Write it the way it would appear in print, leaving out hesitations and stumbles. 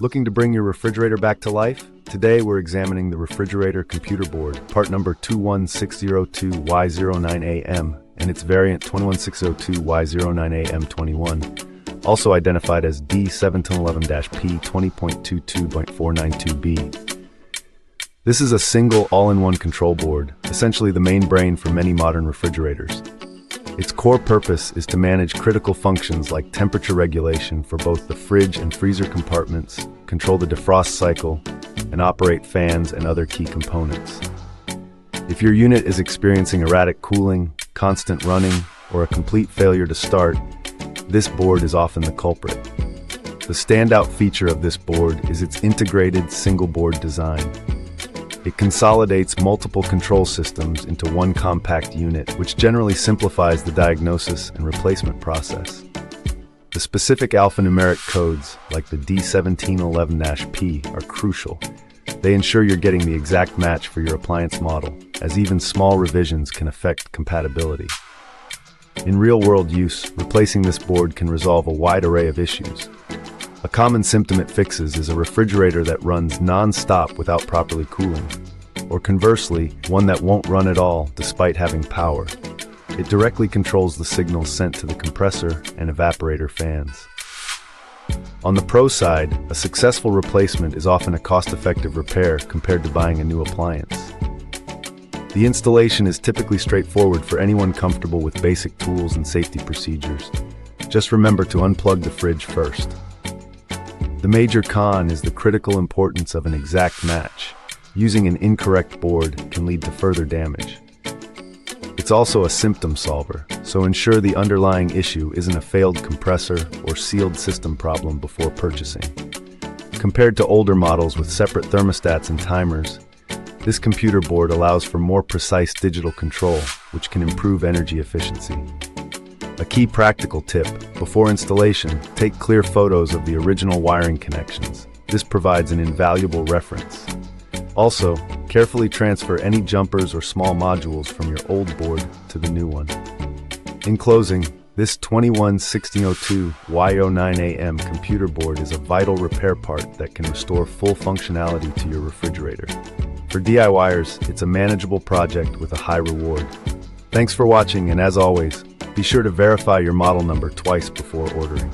Looking to bring your refrigerator back to life? Today we're examining the refrigerator computer board, part number 21602-Y09A-M, and its variant 21602-Y09A-M21, also identified as D-1711-P 20.22.492B. This is a single all-in-one control board, essentially the main brain for many modern refrigerators. Its core purpose is to manage critical functions like temperature regulation for both the fridge and freezer compartments, control the defrost cycle, and operate fans and other key components. If your unit is experiencing erratic cooling, constant running, or a complete failure to start, this board is often the culprit. The standout feature of this board is its integrated single-board design. It consolidates multiple control systems into one compact unit, which generally simplifies the diagnosis and replacement process. The specific alphanumeric codes, like the D-1711-P, are crucial. They ensure you're getting the exact match for your appliance model, as even small revisions can affect compatibility. In real-world use, replacing this board can resolve a wide array of issues. A common symptom it fixes is a refrigerator that runs non-stop without properly cooling, or conversely, one that won't run at all despite having power. It directly controls the signals sent to the compressor and evaporator fans. On the pro side, a successful replacement is often a cost-effective repair compared to buying a new appliance. The installation is typically straightforward for anyone comfortable with basic tools and safety procedures. Just remember to unplug the fridge first. The major con is the critical importance of an exact match. Using an incorrect board can lead to further damage. It's also a symptom solver, so ensure the underlying issue isn't a failed compressor or sealed system problem before purchasing. Compared to older models with separate thermostats and timers, this computer board allows for more precise digital control, which can improve energy efficiency. A key practical tip: before installation, take clear photos of the original wiring connections. This provides an invaluable reference. Also, carefully transfer any jumpers or small modules from your old board to the new one. In closing, this 21602-Y09A-M computer board is a vital repair part that can restore full functionality to your refrigerator. For DIYers, it's a manageable project with a high reward. Thanks for watching, and as always, be sure to verify your model number twice before ordering.